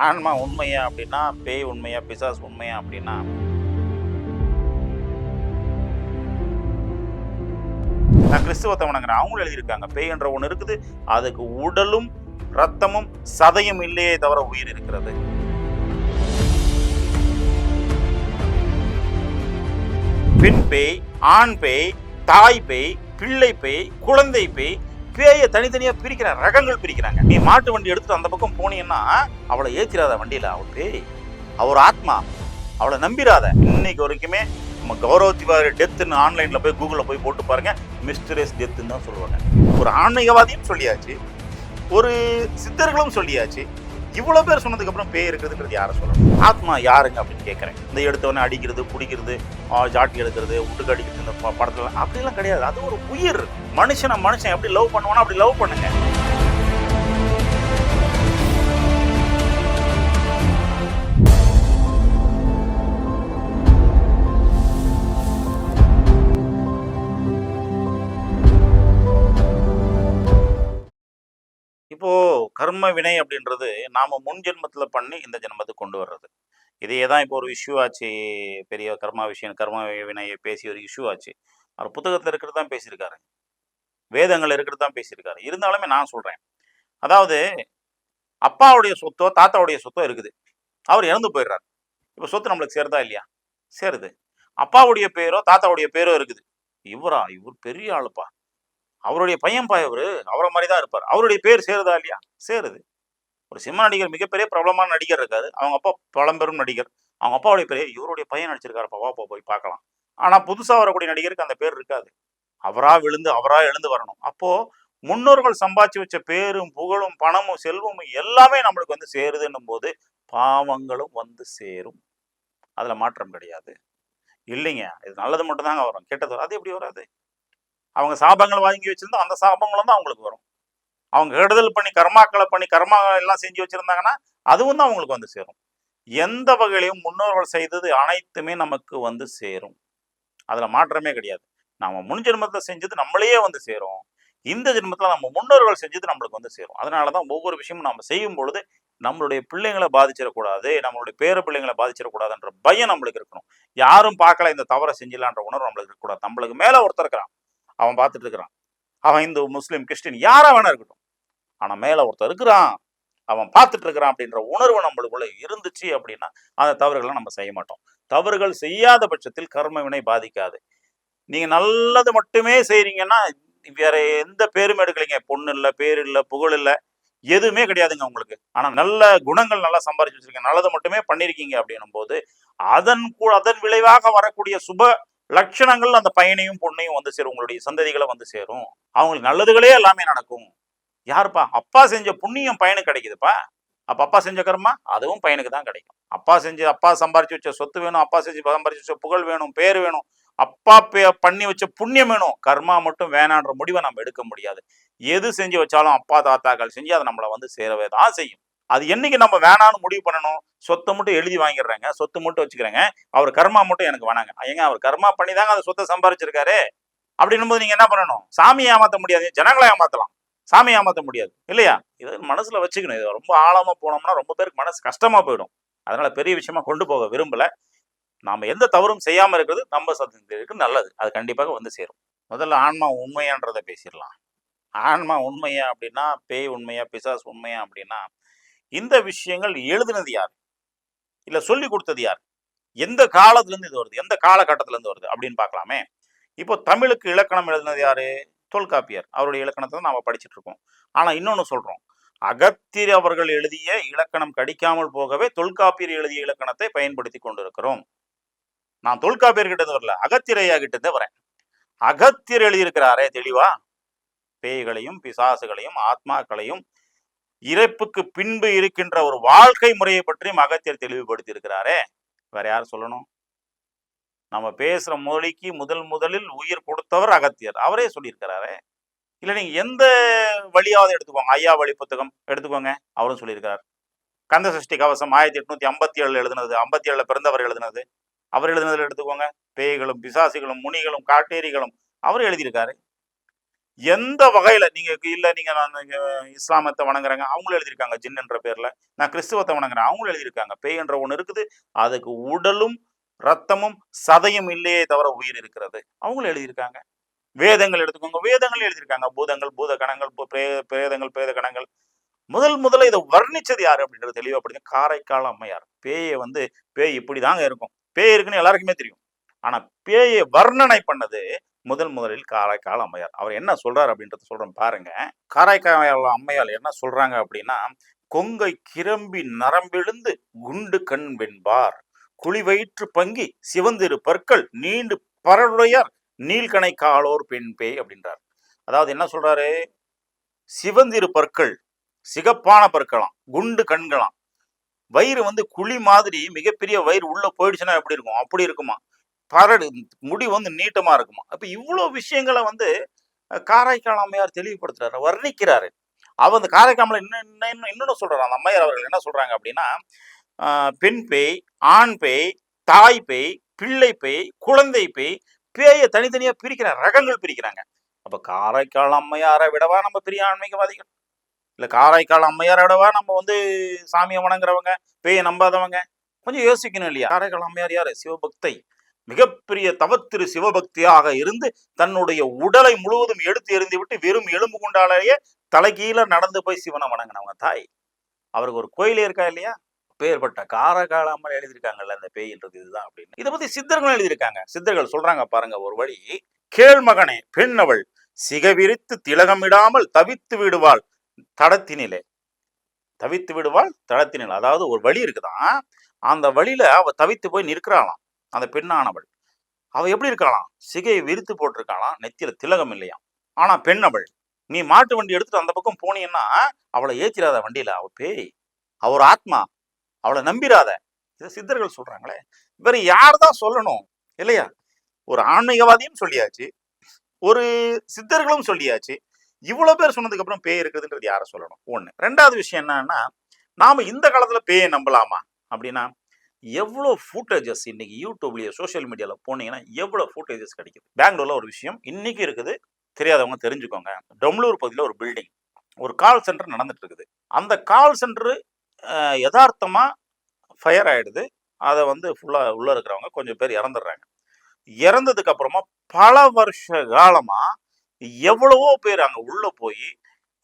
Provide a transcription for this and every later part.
ஆன்மா உண்மையா அப்படின்னா, பேய் உண்மையா, பிசாசு உண்மையா அப்படின்னா, நான் கிறிஸ்துவத்த வணங்குறேன். அவங்களும் எழுதியிருக்காங்க. பேய் என்ற ஒண்ணு இருக்குது. அதுக்கு உடலும், ரத்தமும், சதையும் இல்லையே தவிர உயிர் இருக்கிறது. பெண் பேய், ஆண் பேய், தாய் பேய், பிள்ளை பேய், குழந்தை பேய், பேய தனித்தனியா பிரிக்கிற ரகங்கள் பிரிக்கிறாங்க. நீ மாட்டு வண்டி எடுத்துட்டு அந்த பக்கம் போனீங்கன்னா அவளை ஏத்திராத வண்டியில, அவள் பேய், அவர் ஆத்மா, அவளை நம்பிராத. இன்னைக்கு வரைக்குமே நம்ம கௌரவ திவாரி டெத்துன்னு ஆன்லைன்ல போய் கூகுள்ல போய் போட்டு பாருங்க, மிஸ்டரியஸ் டெத்துன்னு தான் சொல்லுவாங்க. ஒரு ஆன்மீகவாதியும் சொல்லியாச்சு, ஒரு சித்தர்களும் சொல்லியாச்சு. இவ்வளவு பேர் சொன்னதுக்கு அப்புறம் பேய் இருக்கிறதுன்றது யாரை சொல்லணும்? ஆத்மா யாருங்க அப்படின்னு கேட்கறேன். இந்த எடுத்தவொடனே அடிக்கிறது, குடிக்கிறது, ஜாட்டி எடுக்கிறது, உட்டுக்கு அடிக்கிறது, இந்த படத்துல அப்படிலாம் கிடையாது. அது ஒரு உயிர். மனுஷன் எப்படி லவ் பண்ணுவானோ அப்படி லவ் பண்ணுங்க. இப்போ கர்ம வினை அப்படின்றது நாம முன் ஜென்மத்துல பண்ணி இந்த ஜென்மத்துக்கு கொண்டு வர்றது. இதையே தான் இப்போ ஒரு இஷ்யூ ஆச்சு. பெரிய கர்மா விஷயம், கர்ம வினையை பேசி ஒரு இஷ்யூ ஆச்சு. அவர் புத்தகத்துல இருக்கிறது தான் பேசியிருக்காரு, வேதங்கள் இருக்கிறது தான் பேசியிருக்காரு. இருந்தாலுமே நான் சொல்றேன், அதாவது அப்பாவுடைய சொத்தோ தாத்தாவுடைய சொத்தோ இருக்குது, அவர் இறந்து போயிடுறாரு. இப்போ சொத்து நம்மளுக்கு சேருதா இல்லையா? சேருது. அப்பாவுடைய பேரோ தாத்தாவுடைய பேரோ இருக்குது. இவர் பெரிய ஆளுப்பா, அவருடைய பையன்பா இவரு, அவரை மாதிரி தான் இருப்பார், அவருடைய பேர் சேருதா இல்லையா? சேருது. ஒரு சினிமா நடிகர், மிகப்பெரிய பிரபலமான நடிகர் இருக்காரு, அவங்க அப்பா பழம்பெரும் நடிகர், அவங்க அப்பாவுடைய பேர் இவருடைய பையன் நடிச்சிருக்காருப்பா, வா போய் பார்க்கலாம். ஆனா புதுசா வரக்கூடிய நடிகருக்கு அந்த பேர் இருக்காது. அவரா எழுந்து வரணும். அப்போ முன்னோர்கள் சம்பாதிச்சு வச்ச பேரும் புகழும் பணமும் செல்வமும் எல்லாமே நம்மளுக்கு வந்து சேருதுன்னும் போது பாவங்களும் வந்து சேரும். அதுல மாற்றம் கிடையாது. இல்லைங்க, இது நல்லது மட்டும் தாங்க வரும், கெட்டது வரும். அது எப்படி வராது? அவங்க சாபங்கள் வாங்கி வச்சிருந்தா அந்த சாபங்களும் தான் அவங்களுக்கு வரும். அவங்க கெடுதல் பண்ணி கர்மாக்களை பண்ணி கர்மா எல்லாம் செஞ்சு வச்சிருந்தாங்கன்னா அதுவும் தான் அவங்களுக்கு வந்து சேரும். எந்த வகையிலையும் முன்னோர்கள் செய்தது அனைத்துமே நமக்கு வந்து சேரும். அதுல மாற்றமே கிடையாது. நாம முன் ஜென்மத்துல செஞ்சது நம்மளையே வந்து சேரும். இந்த ஜென்மத்துல நம்ம முன்னோர்கள் செஞ்சது நம்மளுக்கு வந்து சேரும். அதனாலதான் ஒவ்வொரு விஷயமும் நம்ம செய்யும் பொழுது நம்மளுடைய பிள்ளைங்களை பாதிச்சிடக்கூடாது, நம்மளுடைய பேர பிள்ளைங்களை பாதிச்சிடக்கூடாதுன்ற பயம் நம்மளுக்கு இருக்கணும். யாரும் பார்க்கல இந்த தவறை செஞ்சிடலான்ற உணர்வு நம்மளுக்கு இருக்கக்கூடாது. நம்மளுக்கு மேல ஒருத்தர் இருக்கிறான், அவன் பார்த்துட்டு இருக்கிறான். அவன் இந்து, முஸ்லீம், கிறிஸ்டின் யாரா வேணா இருக்கட்டும், ஆனா மேல ஒருத்தர் இருக்கிறான், அவன் பார்த்துட்டு இருக்கிறான் அப்படின்ற உணர்வு நம்மளுக்குள்ள இருந்துச்சு அப்படின்னா அந்த தவறுகளை நம்ம செய்ய மாட்டோம். தவறுகள் செய்யாத பட்சத்தில் கர்ம வினை பாதிக்காது. நீங்க நல்லது மட்டுமே செய்றீங்கன்னா வேற எந்த பேரும் எடுக்கலைங்க. பொண்ணு இல்ல, பேர் இல்ல, புகழ் இல்ல, எதுவுமே கிடையாதுங்க உங்களுக்கு. ஆனா நல்ல குணங்கள் நல்லா சம்பாரிச்சு வச்சிருக்கீங்க, நல்லது மட்டுமே பண்ணிருக்கீங்க அப்படின்னும் போது அதன் விளைவாக வரக்கூடிய சுப லட்சணங்கள் அந்த பையனையும் பொண்ணையும் வந்து சேரும், உங்களுடைய சந்ததிகளை வந்து சேரும். அவங்களுக்கு நல்லதுகளே எல்லாமே நடக்கும். யாருப்பா? அப்பா செஞ்ச புண்ணியம் பையனுக்கு கிடைக்குதுப்பா. அப்ப அப்பா செஞ்ச கர்மா அதுவும் பையனுக்கு தான் கிடைக்கும். அப்பா சம்பாரிச்சு வச்ச சொத்து வேணும், அப்பா செஞ்சு சம்பாரிச்சு வச்ச புகழ் வேணும், பேர் வேணும், அப்பா பண்ணி வச்ச புண்ணியம் வேணும். கர்மா மட்டும் வேணான்ற முடிவை நம்ம எடுக்க முடியாது. எது செஞ்சு வச்சாலும் அப்பா தாத்தாக்கள் செஞ்சு அதை நம்மளை வந்து சேரவே தான் செய்யும். அது என்னைக்கு நம்ம வேணான்னு முடிவு பண்ணணும்? சொத்தை மட்டும் எழுதி வாங்கிடுறேங்க, சொத்து மட்டும் வச்சுக்கிறேங்க, அவர் கர்மா மட்டும் எனக்கு வேணாங்க. ஏங்க, அவர் கர்மா பண்ணி தாங்க அந்த சொத்தை சம்பாரிச்சிருக்காரு. அப்படின்னும் போது நீங்க என்ன பண்ணணும்? சாமியை ஏமாத்த முடியாது, ஜனங்களை ஏமாத்தலாம், சாமியை ஏமாத்த முடியாது இல்லையா? இதை மனசுல வச்சுக்கணும். இது ரொம்ப ஆழமா போனோம்னா ரொம்ப பேருக்கு மனசு கஷ்டமா போயிடும். அதனால பெரிய விஷயமா கொண்டு போக விரும்பல. நாம எந்த தவறும் செய்யாம இருக்கிறது நம்ம சந்ததிக்கு நல்லது. அது கண்டிப்பாக வந்து சேரும். முதல்ல ஆன்மா உண்மையான்றதை பேசிடலாம். ஆன்மா உண்மையா அப்படின்னா, பேய் உண்மையா, பிசாசு உண்மையா அப்படின்னா, இந்த விஷயங்கள் எழுதுனது யார், இல்ல சொல்லி கொடுத்தது யார், எந்த காலத்துல இருந்து இது வருது, எந்த காலகட்டத்துல இருந்து வருது அப்படின்னு பார்க்கலாமே. இப்போ தமிழுக்கு இலக்கணம் எழுதினது யாரு? தொல்காப்பியர். அவருடைய இலக்கணத்தை தான் நாம படிச்சுட்டு இருக்கோம். ஆனா இன்னொன்னு சொல்றோம், அகத்தியர் அவர்கள் எழுதிய இலக்கணம் கடிக்காமல் போகவே தொல்காப்பியர் எழுதிய இலக்கணத்தை பயன்படுத்தி கொண்டிருக்கிறோம். நான் தொல்காப்பியர் கிட்ட வரல, அகத்திரையா கிட்ட வரேன். அகத்தியர் எழுதியிருக்கிறாரே தெளிவா, பேய்களையும் பிசாசுகளையும் ஆத்மாக்களையும் இறப்புக்கு பின்பு இருக்கின்ற ஒரு வாழ்க்கை முறையை பற்றியும் அகத்தியர் தெளிவுபடுத்தி இருக்கிறாரே. வேற யார் சொல்லணும்? நம்ம பேசுற மொழிக்கு முதலில் உயிர் கொடுத்தவர் அகத்தியர், அவரே சொல்லியிருக்கிறாரே. இல்ல நீங்க எந்த வழியாவது எடுத்துக்கோங்க, ஐயா வழி புத்தகம் எடுத்துக்கோங்க, அவரும் சொல்லியிருக்காரு. கந்த சஷ்டி கவசம் 1857 எழுதுனது, 57 பிறந்தவர் எழுதுனது, அவர் எழுதுனதுல எடுத்துக்கோங்க. பேய்களும் பிசாசிகளும் முனிகளும் காட்டேரிகளும் அவர் எழுதியிருக்காரு. எந்த வகையில நீங்க இல்ல நீங்க இஸ்லாமத்தை வணங்குறாங்க, அவங்களும் எழுதியிருக்காங்க ஜின் என்ற பேர்ல. நான் கிறிஸ்துவத்தை வணங்குறேன், அவங்களும் எழுதியிருக்காங்க. பேய் என்ற ஒண்ணு இருக்குது. அதுக்கு உடலும், ரத்தமும், சதையும் இல்லையே தவிர உயிர் இருக்கிறது. அவங்களும் எழுதியிருக்காங்க. வேதங்கள் எடுத்துக்கோங்க. வேதங்கள் எழுதியிருக்காங்க. பூதங்கள், பூத கணங்கள், பிரேதங்கள், பிரேத கணங்கள். முதல்ல இதை வர்ணிச்சது யாரு அப்படின்றது தெளிவா படிங்க. காரைக்கால் அம்மையார். பேய் இப்படிதாங்க இருக்கும். பேய் இருக்குன்னு எல்லாருக்குமே தெரியும். ஆனா பேயை வர்ணனை பண்ணது முதலில் காரைக்கால் அம்மையார். அவர் என்ன சொல்றாரு அப்படின்றத சொல்றேன் பாருங்க. காரைக்கால் அம்மையார் என்ன சொல்றாங்க அப்படின்னா, கொங்கை கிரம்பி நரம்பெழுந்து குண்டு கண் வெண்பார் குழி வயிற்று பங்கி சிவந்திரு பற்கள் நீண்டு பரடுடையார் நீள்கணை காலோர் பெண் பேய் அப்படின்றார். அதாவது என்ன சொல்றாரு, சிவந்திரு பற்கள், சிகப்பான பற்களாம், குண்டு கண்களாம், வயிறு குழி மாதிரி மிகப்பெரிய வயிறு உள்ள போயிடுச்சுன்னா எப்படி இருக்கும், அப்படி இருக்குமா, பரடு முடி நீட்டமா இருக்குமா. அப்ப இவ்வளவு விஷயங்களை காரைக்கால் அம்மையார் தெளிவுபடுத்துறாரு, வர்ணிக்கிறாரு. அவ அந்த காரைக்காமல இன்னொன்னு சொல்றாரு அந்த அம்மையார் அவர்கள் என்ன சொல்றாங்க அப்படின்னா, பெண் பேய், ஆண் பேய், தாய் பேய், பிள்ளை பேய், குழந்தை பேய், பேயை தனித்தனியா பிரிக்கிறாங்க, ரகங்கள் பிரிக்கிறாங்க. அப்ப காரைக்கால் அம்மையாரை விடவா நம்ம பெரிய ஆன்மீகவாதிகள்? இல்ல காரைக்கால் அம்மையாரை விடவா நம்ம சாமியை வணங்குறவங்க, பேயை நம்பாதவங்க? கொஞ்சம் யோசிக்கணும் இல்லையா? காரைக்கால் அம்மையார் யாரு? சிவபக்தை. மிகப்பெரிய தவத்திரு சிவபக்தியாக இருந்து தன்னுடைய உடலை முழுவதும் எடுத்து எறிந்து விட்டு வெறும் எலும்பு குண்டாலேயே தலைகீழ நடந்து போய் சிவனை வணங்கினவங்க தாய். அவருக்கு ஒரு கோயிலே இருக்கா இல்லையா? பேர்பட்ட காரகாலாமல் எழுதியிருக்காங்கல்ல அந்த பேயின்றது இதுதான் அப்படின்னு. இதை பத்தி சித்தர்கள் எழுதியிருக்காங்க. சித்தர்கள் சொல்றாங்க பாருங்க ஒரு வழி. கேழ்மகனே பெண் அவள் சிகவிரித்து திலகமிடாமல் தவித்து விடுவாள் தடத்தினிலே. தவித்து விடுவாள் தடத்தினில். அதாவது ஒரு வழி இருக்குதான், அந்த வழியில அவ தவித்து போய் நிற்கிறாளாம் அந்த பெண்ணானவள். அவ எப்படி இருக்காளாம், சிகையை விரித்து போட்டிருக்காளாம், நெத்தியில திலகம் இல்லையாம். ஆனா பெண் அவள். நீ மாட்டு வண்டி எடுத்துட்டு அந்த பக்கம் போனீங்கன்னா அவளை ஏற்றிராத வண்டியில, அவ பேய், அவர் ஆத்மா, அவளை நம்பிராத. இதை சித்தர்கள் சொல்றாங்களே, இவர் யார் தான் சொல்லணும் இல்லையா? ஒரு ஆன்மீகவாதியும் சொல்லியாச்சு, ஒரு சித்தர்களும் சொல்லியாச்சு. இவ்வளவு பேர் சொன்னதுக்கு அப்புறம் பேய் இருக்குதுன்றது யார சொல்லணும்? ஒண்ணு. ரெண்டாவது விஷயம் என்னன்னா, நாம இந்த காலத்துல பேயை நம்பலாமா அப்படின்னா, எவ்வளோ ஃபூட்டேஜஸ் இன்னைக்கு யூடியூப்லயே சோசியல் மீடியால போனீங்கன்னா எவ்வளவு ஃபூட்டேஜஸ் கிடைக்குது. பெங்களூர்ல ஒரு விஷயம் இன்னைக்கு இருக்குது, தெரியாதவங்க தெரிஞ்சுக்கோங்க. டொம்லூர் பகுதியில் ஒரு பில்டிங், ஒரு கால் சென்டர் நடந்துட்டு இருக்குது. அந்த கால் சென்டர் யதார்த்தமா ஃபயர் ஆயிடுது. அதை ஃபுல்லா உள்ள இருக்கிறவங்க கொஞ்சம் பேர் இறந்துடுறாங்க. இறந்ததுக்கு அப்புறமா பல வருஷ காலமா எவ்வளவோ பேர் அங்க உள்ள போய்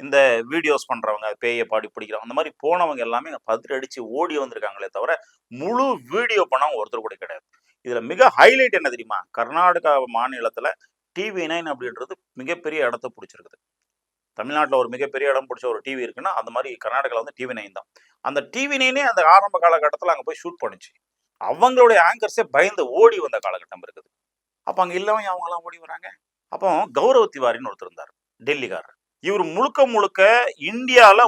இந்த வீடியோஸ் பண்றவங்க, பேயை பாடி பிடிக்கிறவங்க, அந்த மாதிரி போனவங்க எல்லாமே பத்திர அடிச்சு ஓடி வந்திருக்காங்களே தவிர முழு வீடியோ பண்ணவங்க ஒருத்தர் கூட கிடையாது. இதுல மிக ஹைலைட் என்ன தெரியுமா? கர்நாடகா மாநிலத்துல TV9 அப்படின்றது மிகப்பெரிய இடத்த பிடிச்சிருக்குது. தமிழ்நாட்டில் ஒரு மிகப்பெரிய இடம் பிடிச்ச ஒரு டிவி இருக்குன்னா அந்த மாதிரி கர்நாடகாவில் TV9 தான். அந்த TV9 அந்த ஆரம்ப காலகட்டத்தில் அங்கே போய் ஷூட் பண்ணிச்சு. அவங்களுடைய ஆங்கர்ஸே பயந்து ஓடி வந்த காலகட்டம் இருக்குது. அப்போ அங்கே இல்லவங்க அவங்கெல்லாம் ஓடி வராங்க. அப்போ கௌரவ திவாரின்னு ஒருத்தர் இருந்தார், டெல்லிக்காரர். இவர் முழுக்க இந்தியாவில்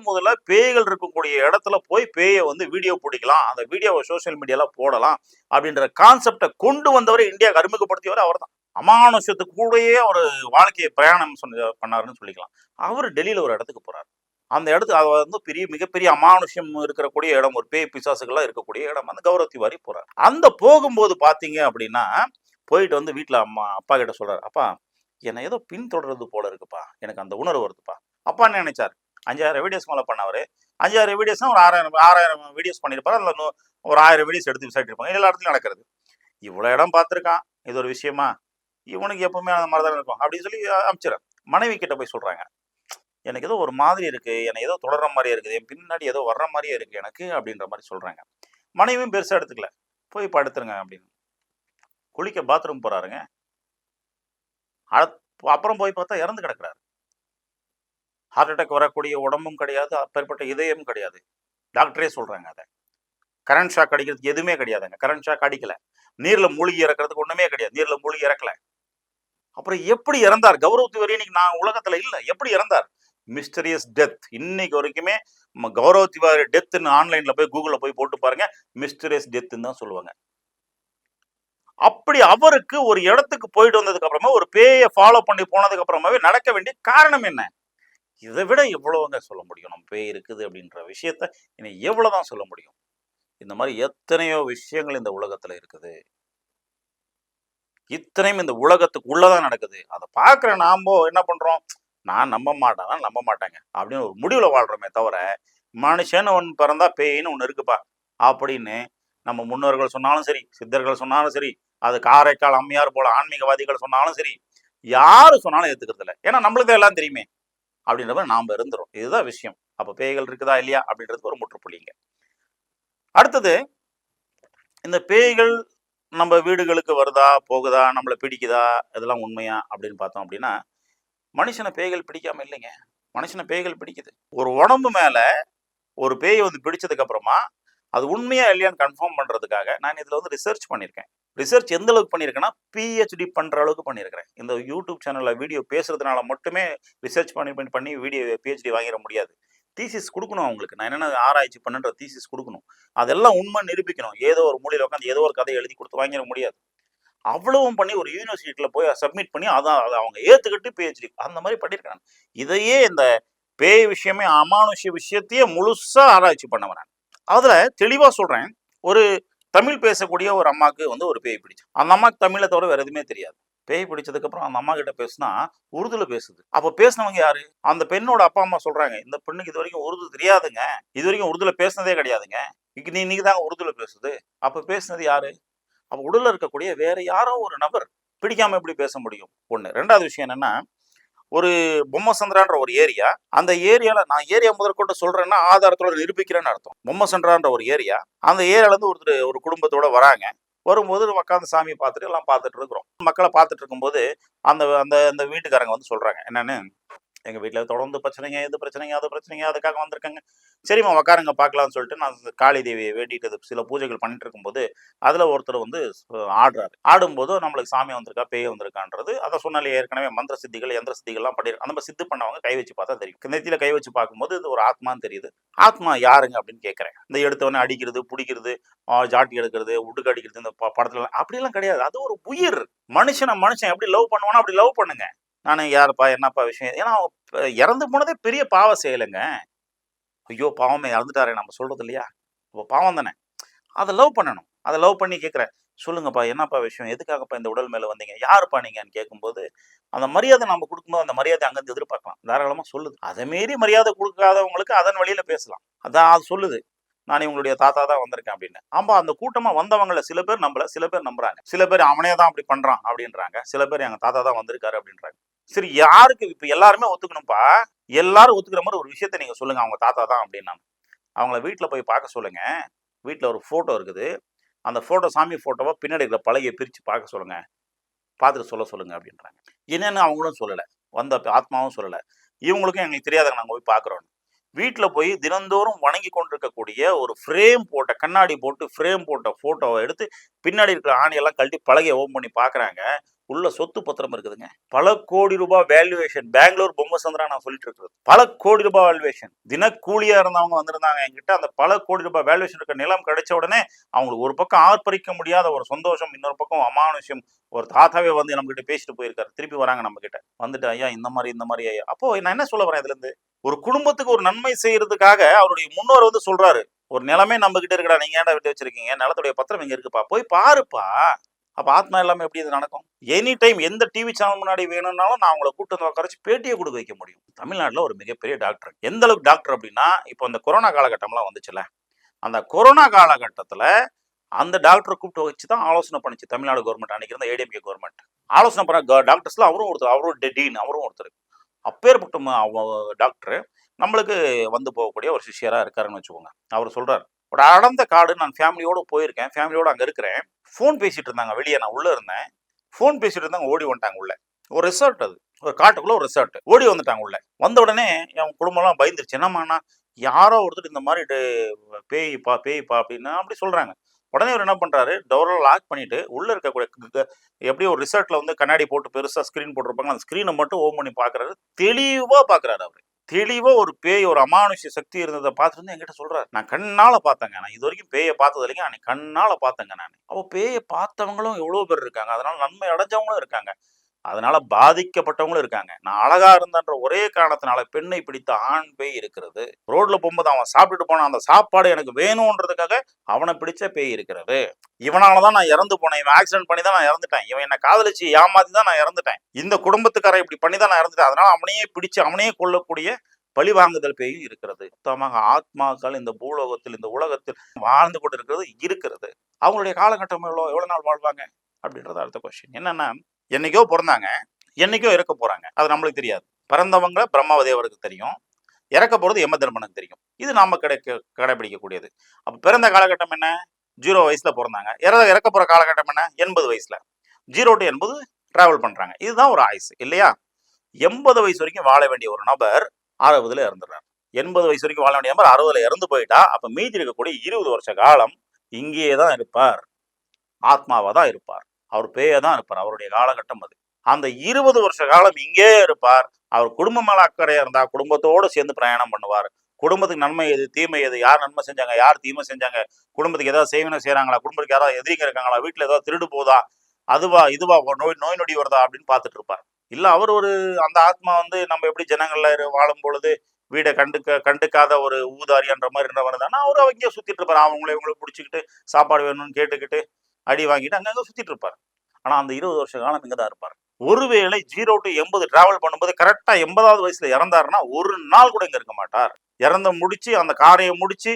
முதல்ல பேய்கள் இருக்கக்கூடிய இடத்துல போய் பேயை வீடியோ பிடிக்கலாம், அந்த வீடியோவை சோசியல் மீடியால போடலாம் அப்படின்ற கான்செப்டை கொண்டு வந்தவரை இந்தியாவுக்கு அறிமுகப்படுத்தியவர் அவர் தான். அமானுஷத்துக்கு கூடயே ஒரு வாழ்க்கையை பிரயாணம் பண்ணாருன்னு சொல்லிக்கலாம். அவர் டெல்லியில ஒரு இடத்துக்கு போறாரு. அந்த இடத்துக்கு அது பெரிய மிகப்பெரிய அமானுஷம் இருக்கக்கூடிய இடம், ஒரு பேய் பிசாசுகள்லாம் இருக்கக்கூடிய இடம். அந்த கௌரவ திவாரி போறாரு. அந்த போகும்போது பாத்தீங்க அப்படின்னா போயிட்டு வீட்டுல அப்பா கிட்ட சொல்றாரு, அப்பா என்னை ஏதோ பின்தொடர்றது போல இருக்குப்பா, எனக்கு அந்த உணர்வு வருதுப்பா. அப்பா என்ன நினைச்சார், 5000 வீடியோஸ் மேல பண்ணவரு, 5000 வீடியோஸ்னா ஒரு 6000 வீடியோஸ் பண்ணிருப்பாரு. அதுல ஒரு 1000 வீடியோஸ் எடுத்து விசாரிச்சிருப்பாங்க. எல்லா இடத்துலயும் நடக்கிறது. இவ்வளவு இடம் பார்த்திருக்கான், இது ஒரு விஷயமா, இவனுக்கு எப்பவுமே அந்த மாதிரி தான் இருக்கும் அப்படின்னு சொல்லி அனுப்பிச்சிடறேன். மனைவி கிட்ட போய் சொல்றாங்க, எனக்கு ஏதோ ஒரு மாதிரி இருக்கு, எனக்கு ஏதோ தொடர்ற மாதிரியே இருக்குது, என் பின்னாடி ஏதோ வர்ற மாதிரியே இருக்கு எனக்கு அப்படின்ற மாதிரி சொல்றாங்க. மனைவியும் பெருசா எடுத்துக்கல, போய் படுத்துருங்க அப்படின்னு. குளிக்க பாத்ரூம் போறாருங்க. அப்புறம் போய் பார்த்தா இறந்து கிடக்குறாரு. ஹார்ட் அட்டாக் வரக்கூடிய உடம்பும் கிடையாது, அப்பேற்பட்ட இதயம் கிடையாது. டாக்டரே சொல்றாங்க அதை. கரண்ட் ஷாக் அடிக்கிறதுக்கு எதுவுமே கிடையாதுங்க. கரண்ட் ஷாக் அடிக்கல. நீர்ல மூழ்கி இறக்குறதுக்கு ஒண்ணுமே கிடையாது. நீர்ல மூழ்கி இறக்கல. அப்புறம் எப்படி இறந்தார்? கௌரவ திவாரி இன்னைக்கு நான் உலகத்துல இல்ல, எப்படி இறந்தார்? Mysterious death. இன்னைக்கு வரைக்குமே கௌரவ திவாரி டெத்னு ஆன்லைன்ல போய் கூகுள்ல போய் போட்டு பாருங்க, மிஸ்டரியஸ் டெத்ன்னு தான் சொல்லுவாங்க. அப்படி அவருக்கு ஒரு இடத்துக்கு போயிட்டு வந்ததுக்கு அப்புறமா ஒரு பேயை ஃபாலோ பண்ணி போனதுக்கு அப்புறமாவே நடக்க வேண்டிய காரணம் என்ன? இதை விட எவ்வளவுங்க சொல்ல முடியும்? நம்ம பேய் இருக்குது அப்படின்ற விஷயத்த இனி எவ்வளவுதான் சொல்ல முடியும்? இந்த மாதிரி எத்தனையோ விஷயங்கள் இந்த உலகத்துல இருக்குது. இத்தனையும் இந்த உலகத்துக்கு உள்ளதான் நடக்குது. அதை பார்க்குற நாம என்ன பண்றோம்? நான் நம்ப மாட்டேன், நம்ப மாட்டேங்க அப்படின்னு ஒரு முடிவுல வாழ்றோமே தவிர, மனுஷன்னு ஒண்ணு பிறந்தா பேயின்னு ஒண்ணு இருக்குப்பா அப்படின்னு நம்ம முன்னோர்கள் சொன்னாலும் சரி, சித்தர்கள் சொன்னாலும் சரி, அது காரைக்கால் அம்மையார் போல ஆன்மீகவாதிகள் சொன்னாலும் சரி, யாரு சொன்னாலும் ஏத்துக்கிறது இல்ல. ஏன்னா நம்மளுக்கு தான் எல்லாம் தெரியுமே அப்படின்ற மாதிரி நாம இருந்துரும். இதுதான் விஷயம். அப்ப பேய்கள் இருக்குதா இல்லையா அப்படின்றதுக்கு ஒரு முற்றுப்புள்ளிங்க. அடுத்தது, இந்த பேய்கள் நம்ம வீடுகளுக்கு வருதா, போகுதா, நம்மள பிடிக்குதா, இதெல்லாம் உண்மையா அப்படின்னு பார்த்தோம் அப்படின்னா, மனுஷன பேய்கள் பிடிக்காம இல்லைங்க. மனுஷன பேய்கள் பிடிக்குது. ஒரு உடம்பு மேல ஒரு பேய் வந்து பிடிச்சதுக்கு அப்புறமா, அது உண்மையா இல்லையான்னு கன்ஃபார்ம் பண்றதுக்காக நான் இதுல வந்து ரிசர்ச் பண்ணியிருக்கேன். ரிசர்ச் எந்த அளவுக்கு பண்ணியிருக்கேன்னா, பிஹெச்டி பண்ற அளவுக்கு பண்ணியிருக்கிறேன். இந்த யூடியூப் சேனல்ல வீடியோ பேசுறதுனால மட்டுமே ரிசர்ச் பண்ணி வீடியோ பிஹெச்டி வாங்கிட முடியாது. தீசிஸ் குடுக்கணும் அவங்களுக்கு. நான் என்னென்ன ஆராய்ச்சி பண்ணேன்ற தீசிஸ் குடுக்கணும். அதெல்லாம் உண்மை நிரூபிக்கணும். ஏதோ ஒரு மூலையில உட்காந்து ஏதோ ஒரு கதைய எழுதி குடுத்து வாங்கிட முடியாது. அவ்வளவும் பண்ணி ஒரு யூனிவர்சிட்டில போய் சப்மிட் பண்ணி அதான் அத அவங்க ஏத்துக்கிட்டு பிஹெச்டி அந்த மாரி பண்ணியிருக்கேன் நான். இதையே இந்த பேய் விஷயமே அமானுஷ்ய விஷயத்தையே முழுசா ஆராய்ச்சி பண்ணவன் நான். அதுல தெளிவா சொல்றேன். ஒரு தமிழ் பேசக்கூடிய ஒரு அம்மாக்கு வந்து ஒரு பேய் பிடிச்சு. அந்த அம்மாக்கு தமிழ தவிர வேற எதுவுமே தெரியாது. பேய் பிடிச்சதுக்கு அப்புறம் அந்த அம்மா கிட்ட பேசுனா உருதுல பேசுது. அப்ப பேசினவங்க யாரு? அந்த பெண்ணோட அப்பா அம்மா சொல்றாங்க, இந்த பெண்ணுக்கு இதுவரைக்கும் உருது தெரியாதுங்க. இதுவரைக்கும் உருதுல பேசினதே கிடையாதுங்க. இன்னைக்கு தாங்க உருதுல பேசுது. அப்ப பேசுனது யாரு? அப்ப உடல்ல இருக்கக்கூடிய வேற யாரோ ஒரு நபர் பிடிக்காம எப்படி பேச முடியும்? ஒண்ணு. 2வது விஷயம் என்னன்னா, ஒரு பொம்மசந்திரான்ற ஒரு ஏரியா. அந்த ஏரியால நான் ஏரியா முதற்கொண்டு சொல்றேன்னா, ஆதாரத்தோட நிரூபிக்கிறேன்னு அர்த்தம். பொம்மசந்திரான்ற ஒரு ஏரியா. அந்த ஏரியால இருந்து ஒருத்தர் ஒரு குடும்பத்தோட வராங்க. வரும்போது உட்காந்து சாமிய பார்த்துட்டு எல்லாம் பார்த்துட்டு இருக்கிறோம். மக்கள பார்த்துட்டு இருக்கும்போது, அந்த அந்த அந்த வீட்டுக்காரங்க வந்து சொல்றாங்க. என்னன்னு, எங்க வீட்ல தொடர்ந்து பிரச்சனைங்க, இது பிரச்சனைங்க, அது பிரச்சனைங்க, அதுக்காக வந்திருக்கேங்க. சரிம்மா உட்காருங்க பார்க்கலாம்னு சொல்லிட்டு நான் காளி தேவியை வேண்டிட்டு சில பூஜைகள் பண்ணிட்டு இருக்கும்போது, அதுல ஒருத்தர் வந்து ஆடுறாரு. ஆடும்போது நம்மளுக்கு சாமி வந்திருக்கா, பேய் வந்திருக்கான்றது அத சொன்னாலே ஏற்கனவே மந்திர சித்திகள், யந்திர சித்திகள்லாம் பண்ணிருக்காங்க. அந்த மாதிரி சித்து பண்ணவங்க கை வச்சு பார்த்தா தெரியும். நெத்தியில கை வச்சு பார்க்கும்போது இது ஒரு ஆத்மான்னு தெரியுது. ஆத்மா யாருங்க அப்படின்னு கேட்கிறேன். இந்த எடுத்தவொடனே அடிக்கிறது, புடிக்கிறது, ஜாட்டி எடுக்கிறது, உடுக்கு அடிக்கிறது இந்த படத்துல அப்படியெல்லாம் கிடையாது. அது ஒரு உயிர். மனுஷன் எப்படி லவ் பண்ணுவானோ அப்படி லவ் பண்ணுங்க. நானு யாருப்பா, என்னப்பா விஷயம்? ஏன்னா இறந்து போனதே பெரிய பாவ செயலுங்க. ஐயோ! பாவமே இறந்துட்டாரே நம்ம சொல்றது இல்லையா? அப்ப பாவம் தானே. அத லவ் பண்ணணும். அத லவ் பண்ணி கேட்கிறேன். சொல்லுங்கப்பா, என்னப்பா விஷயம்? எதுக்காகப்பா இந்த உடல் மேல வந்தீங்க? யாருப்பா நீங்கன்னு கேட்கும்போது, அந்த மரியாதை நம்ம குடுக்கும்போது, அந்த மரியாதை அங்கருந்து எதிர்பார்க்கலாம். தாராளமா சொல்லுது. அத மீறி மரியாதை குடுக்காதவங்களுக்கு அதன் வழியில பேசலாம். அதான் அது சொல்லுது. நான் இவங்களுடைய தாத்தா தான் வந்திருக்கேன் அப்படின்னு. ஆமா, அந்த கூட்டமா வந்தவங்கல சில பேர் நம்பல, சில பேர் நம்புறாங்க. சில பேர் அவனே தான் அப்படி பண்றான் அப்படின்றாங்க. சில பேர் எங்க தாத்தா தான் வந்திருக்காரு அப்படின்றாங்க. சரி, யாருக்கு இப்ப எல்லாருமே ஒத்துக்கணும்ப்பா. எல்லாரும் ஒத்துக்கிற மாரி ஒரு விஷயத்த நீங்க சொல்லுங்க. அவங்க தாத்தா தான் அப்படின்னாங்க. அவங்கள வீட்ல போய் பார்க்க சொல்லுங்க. வீட்ல ஒரு ஃபோட்டோ இருக்குது. அந்த ஃபோட்டோ சாமி ஃபோட்டோவ பின்னாடி இருக்கிற பலகைய பிரிச்சு பார்க்க சொல்லுங்க. பார்த்துட்டு சொல்லுங்க அப்படின்றாங்க. என்னன்னு அவங்களும் சொல்லல. வந்த ஆத்மாவும் சொல்லல. இவங்களுக்கும் எங்களுக்கு தெரியாதுங்க, நாங்க போய் பார்க்குறோம்ன்னு. வீட்ல போய் தினந்தோறும் வணங்கி கொண்டிருக்கக்கூடிய ஒரு ஃப்ரேம் போட்ட கண்ணாடி போட்டு ஃப்ரேம் போட்ட ஃபோட்டோவ எடுத்து பின்னாடி இருக்கிற ஆணியெல்லாம் கழட்டி பலகைய ஓப்பன் பண்ணி பார்க்குறாங்க. உள்ள சொத்து பத்திரம் இருக்குதுங்க. பல கோடி ரூபாய் வேல்யூவேஷன். பெங்களூர் பொம்மசந்திரா நான் சொல்லிட்டு இருக்கிறது. பல கோடி ரூபாய் வேல்யூவேஷன். தினக்கூலியா இருந்தவங்க வந்திருந்தாங்க என்கிட்ட. அந்த பல கோடி ரூபாய் வேல்யூவேஷன் இருக்க நிலம் கிடைச்ச உடனே அவங்களுக்கு ஒரு பக்கம் ஆர்ப்பரிக்க முடியாத ஒரு சந்தோஷம், இன்னொரு பக்கம் அமானுஷ்யம். ஒரு தாத்தாவே வந்து நம்ம கிட்ட பேசிட்டு போயிருக்காரு. திருப்பி வராங்க நம்ம கிட்ட. வந்துட்டு ஐயா இந்த மாதிரி ஐயா. அப்போ நான் என்ன சொல்ல வரேன் இதுல இருந்து? ஒரு குடும்பத்துக்கு ஒரு நன்மை செய்யறதுக்காக அவருடைய முன்னோர் வந்து சொல்றாரு. ஒரு நிலமே நம்ம கிட்ட இருக்குடா, நீங்க ஏன்டா விட்டு வச்சிருக்கீங்க? நிலத்துடைய பத்திரம் இங்க இருக்குப்பா. போய் பாருப்பா. அப்ப ஆத்மா இல்லாம எப்படி இது நடக்கும்? எனி டைம் எந்த டிவி சேனல் முன்னாடி வேணும்னாலும் நான் உங்கள கூட்டு வந்து உட்கார வச்சு பேட்டியே குடுக்க வைக்க முடியும். தமிழ்நாட்டுல ஒரு மிகப்பெரிய டாக்டர். எந்த அளவுக்கு டாக்டர் அப்படின்னா, இப்போ இந்த கொரோனா காலகட்டம்லாம் வந்துச்சுல்ல. அந்த கொரோனா காலகட்டத்துல அந்த டாக்டர கூப்பிட்டு வச்சு தான் ஆலோசனை பண்ணுச்சு தமிழ்நாடு கவர்மெண்ட். அன்னைக்கு இருந்த ஏடிஎம்கே கவர்மெண்ட். ஆலோசனை பண்ண டாக்டர்ஸ்ல அவரும் ஒருத்தர். அவரும் டீன் அவரும் ஒருத்தர். அப்பேற்பட்ட டாக்டர் நம்மளுக்கு வந்து போகக்கூடிய ஒரு சிஷ்யரா இருக்காருன்னு வச்சுக்கோங்க. அவர் சொல்றாரு, ஒரு அடர்ந்த காடு, நான் ஃபேமிலியோட போயிருக்கேன். ஃபேமிலியோட அங்க இருக்கிறேன். ஃபோன் பேசிட்டு இருந்தாங்க வெளிய, நான் உள்ள இருந்தேன். ஃபோன் பேசிட்டு இருந்தாங்க, ஓடி வந்துட்டாங்க உள்ள. ஒரு ரிசார்ட் அது. ஒரு காட்டுக்குள்ள ஒரு ரிசார்ட். ஓடி வந்துட்டாங்க உள்ள. வந்த உடனே என் குடும்பம்லாம் பயந்துருச்சு. என்னம்மாண்ணா, யாரோ ஒருத்தர் இந்த மாரி பேய்ப்பா அப்படின்னு அப்படி சொல்றாங்க. உடனே அவர் என்ன பண்றாரு, டோர லாக் பண்ணிட்டு உள்ள இருக்கக்கூடிய எப்படியும் ஒரு ரிசார்ட்ல வந்து கண்ணாடி போட்டு பெருசா ஸ்கிரீன் போட்டிருப்பாங்க. அந்த ஸ்கிரீனை மட்டும் ஓப்பன் பண்ணி பார்க்குறாரு. தெளிவா பார்க்குறாரு அவரு. தெளிவா ஒரு பேய், ஒரு அமானுஷ்ய சக்தி இருந்தத பார்த்துட்டு வந்து என்கிட்ட சொல்றாரு. நான் கண்ணால பார்த்தேங்க. நான் இதுவரைக்கும் பேய பார்த்தது இல்லைங்க. அன்னைக்கு கண்ணால பார்த்தேங்க நானு. அப்போ பேய பார்த்தவங்களும் எவ்வளோ பேர் இருக்காங்க. அதனால நன்மை அடைஞ்சவங்களும் இருக்காங்க. அதனால பாதிக்கப்பட்டவங்களும் இருக்காங்க. நான் அழகா இருந்தன்ற ஒரே காரணத்தினால பெண்ணை பிடித்த ஆண் பேய் இருக்கிறது. ரோட்ல போகும்போது அவன் சாப்பிட்டுட்டு போன அந்த சாப்பாடு எனக்கு வேணும்ன்றதுக்காக அவனை பிடிச்ச பேய் இருக்கிறது. இவனால தான் நான் இறந்து போனேன். இவன் ஆக்சிடென்ட் பண்ணி தான் நான் இறந்துட்டேன். இவன் என்ன காதலிச்சு ஏமாத்தி தான் நான் இறந்துட்டேன். இந்த குடும்பத்துக்காரன் இப்படி பண்ணி தான் நான் இறந்துட்டேன். அதனால அவனையே பிடிச்சு அவனையே கொல்லக்கூடிய பழிவாங்குதல் பேயும் இருக்கிறது. மொத்தமாக ஆத்மாக்கள் இந்த பூலோகத்தில் இந்த உலகத்தில் வாழ்ந்து கொண்டு இருக்கிறது. அவங்களுடைய காலகட்டம் எவ்வளவு நாள் வாழ்வாங்க அப்படின்றது அடுத்த கொஸ்டின். என்னன்னா, என்னைக்கோ பிறந்தாங்க, என்னைக்கோ இறக்க போறாங்க. அது நம்மளுக்கு தெரியாது. பிறந்தவங்க பிரம்மதேவருக்கு தெரியும், இறக்க போறது யம தர்மனுக்கு தெரியும். இது நாம கடைபிடிக்கக்கூடியது. அப்ப பிறந்த காலகட்டம் என்ன? 0 வயசுல பிறந்தாங்க. இறக்க போற காலகட்டம் என்ன? 80 வயசுல. 0 to 80 டிராவல் பண்றாங்க. இதுதான் ஒரு ஆயுசு இல்லையா? 80 வயசு வரைக்கும் வாழ வேண்டிய ஒரு நபர் 60ல இறந்துடுறார். 80 வயசு வரைக்கும் வாழ வேண்டிய நபர் 60ல இறந்து போயிட்டா, அப்ப மீதி இருக்கக்கூடிய 20 வருஷ காலம் இங்கேயே தான் இருப்பார். ஆத்மாவா தான் இருப்பார். அவர் பேயா தான் இருப்பார். அவருடைய காலகட்டம் அது. அந்த 20 வருஷ காலம் இங்கே இருப்பார். அவர் குடும்பம் மேல அக்கறையா இருந்தா குடும்பத்தோடு சேர்ந்து பிரயாணம் பண்ணுவார். குடும்பத்துக்கு நன்மை எது, தீமை எது, யார் நன்மை செஞ்சாங்க, யார் தீமை செஞ்சாங்க, குடும்பத்துக்கு ஏதாவது செய்வன செய்யறாங்களா, குடும்பத்துக்கு யாராவது எதிரிங்க இருக்காங்களா, வீட்டுல ஏதாவது திருடு போதா, அதுவா இதுவா நோய் நொடி வருதா அப்படின்னு பார்த்துட்டு இருப்பார். இல்ல அவர் ஒரு அந்த ஆத்மா வந்து நம்ம எப்படி ஜனங்கள்ல வாழும் பொழுது வீடை கண்டுக்காத ஒரு ஊதாரின்ற மாதிரி இருந்தவர் தானே அவரு அங்கேயே சுத்திட்டு இருப்பாரு. இவங்களை பிடிச்சிக்கிட்டு சாப்பாடு வேணும்னு கேட்டுக்கிட்டு அடி வாங்கிட்டு அங்கங்க சுத்திட்டு இருப்பார். ஆனா அந்த 20 வருஷ காலம் இங்கதான் இருப்பார். ஒருவேளை 0 to 80 டிராவல் பண்ணும்போது கரெக்டா 80வது வயசுல இறந்தாருன்னா ஒரு நாள் கூட இங்க இருக்க மாட்டார். இறந்த முடிச்சு அந்த காரியம் முடிச்சு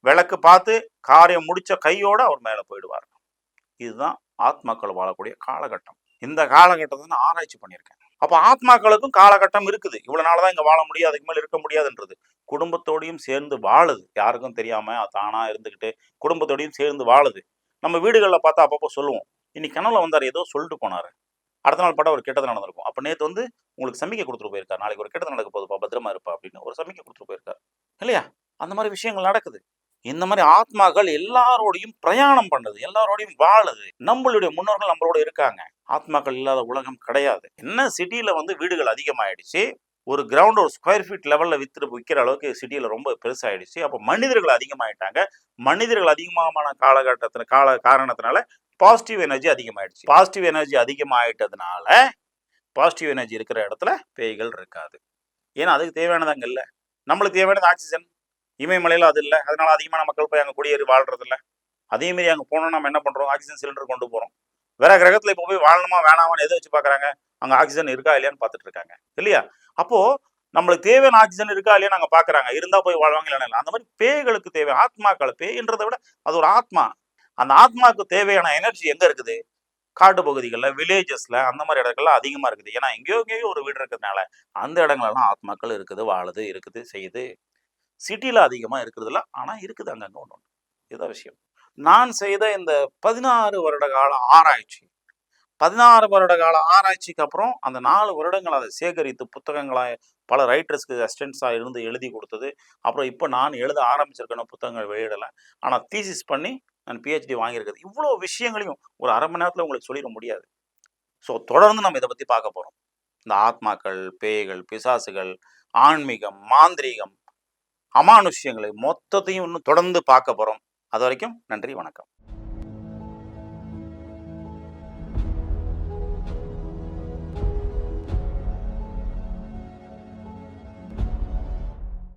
விளக்கு பார்த்து காரியம் முடிச்ச கையோட அவர் மேல போயிடுவார். இதுதான் ஆத்மாக்கள் வாழக்கூடிய காலகட்டம். இந்த காலகட்டத்தை நான் ஆராய்ச்சி பண்ணியிருக்கேன். அப்ப ஆத்மாக்களுக்கும் காலகட்டம் இருக்குது. இவ்வளவு நாள் தான் இங்க வாழ முடியும், அதுக்கு மேல இருக்க முடியாதுன்றது. குடும்பத்தோடையும் சேர்ந்து வாழுது. யாருக்கும் தெரியாம தானா இருந்துகிட்டு குடும்பத்தோடையும் சேர்ந்து வாழுது. நம்ம வீடுகள்ல பார்த்தா அப்பப்போ சொல்லுவோம், இன்னைக்கு கனவுல வந்தாரு, ஏதோ சொல்லிட்டு போனாரு. அடுத்த நாள் பார்த்தா ஒரு கெட்டது நடந்திருக்கும். அப்ப நேத்து வந்து உங்களுக்கு சமிக்கை கொடுத்துட்டு போயிருக்காரு, நாளைக்கு ஒரு கெட்டது நடக்க போகுதுப்பா, பத்திரமா இருப்பா அப்படின்னு ஒரு சமிக்கை கொடுத்துட்டு போயிருக்காரு இல்லையா? அந்த மாதிரி விஷயங்கள் நடக்குது. இந்த மாதிரி ஆத்மாக்கள் எல்லாரோடையும் பிரயாணம் பண்ணுது, எல்லாரோடையும் வாழுது. நம்மளுடைய முன்னோர்கள் நம்மளோட இருக்காங்க. ஆத்மாக்கள் இல்லாத உலகம் கிடையாது. என்ன சிட்டியில வந்து வீடுகள் அதிகமாயிடுச்சு, ஒரு கிரவுண்ட் ஒரு ஸ்கொயர் ஃபீட் லெவல்ல விற்கிற அளவுக்கு சிட்டியில ரொம்ப பெருசாயிடுச்சு. அப்ப மனிதர்கள் அதிகமாயிட்டாங்க. மனிதர்கள் அதிகமான காரணத்தினால பாசிட்டிவ் எனர்ஜி அதிகமாயிடுச்சு. பாசிட்டிவ் எனர்ஜி அதிகமாயிட்டதுனால பாசிட்டிவ் எனர்ஜி இருக்கிற இடத்துல பேய்கள் இருக்காது. ஏன்னா அதுக்கு தேவையானது அங்க இல்ல. நம்மளுக்கு தேவையானது ஆக்சிஜன். இமயமலையில அது இல்லை, அதனால அதிகமான மக்கள் போய் அங்க குடியேறி வாழ்றது இல்லை. அதே மாதிரி அங்க போனோம் நம்ம என்ன பண்றோம், ஆக்சிஜன் சிலிண்டர் கொண்டு போறோம். வேற கிரகத்துல இப்போ போய் வாழணுமா வேணாமான்னு எதை வச்சு பாக்குறாங்க, அங்க ஆக்சிஜன் இருக்கா இல்லையான்னு பார்த்துட்டு இருக்காங்க இல்லையா? அப்போ நம்மளுக்கு தேவையான ஆக்சிஜன் இருக்கா இல்லையா நாங்க பாக்குறாங்க, இருந்தா போய் வாழ்வாங்க இல்லைன்னா. அந்த மாதிரி பேய்களுக்கு தேவை ஆத்மாக்கள், பேய்ன்றதை விட அது ஒரு ஆத்மா. அந்த ஆத்மாவுக்கு தேவையான எனர்ஜி எங்க இருக்குது? காட்டு பகுதிகள்ல, வில்லேஜஸ்ல, அந்த மாதிரி இடங்கள்ல அதிகமா இருக்குது. ஏன்னா எங்கேயோ ஒரு வீடு இருக்கிறதுனால அந்த இடங்கள்லாம் ஆத்மாக்கள் இருக்குது, வாழுது, இருக்குது, செய்யுது. சிட்டில அதிகமா இருக்கிறது இல்ல, ஆனா இருக்குது அங்கங்க ஒண்ணு. இதுதான் விஷயம். நான் செய்த இந்த 16 வருட கால ஆராய்ச்சி, 16 வருட கால ஆராய்ச்சிக்கு அப்புறம் அந்த 4 வருடங்கள் அதை சேகரித்து புத்தகங்களா பல ரைட்டர்ஸ்க்கு அசிஸ்டன்ஸா இருந்து எழுதி கொடுத்தது. அப்புறம் இப்போ நான் எழுத ஆரம்பிச்சிருக்கேன், புத்தகங்கள் வெளியிடல. ஆனா தீசிஸ் பண்ணி நான் பிஹெச்டி வாங்கியிருக்கிறது. இவ்வளோ விஷயங்களையும் ஒரு அரை மணி நேரத்துல உங்களுக்கு சொல்லிட முடியாது. ஸோ தொடர்ந்து நம்ம இதை பத்தி பார்க்க போறோம். இந்த ஆத்மாக்கள், பேய்கள், பிசாசுகள், ஆன்மீகம், மாந்திரீகம், அமானுஷ்யங்களை மொத்தத்தையும் இன்னும் தொடர்ந்து பார்க்க போறோம். அது வரைக்கும் நன்றி, வணக்கம்.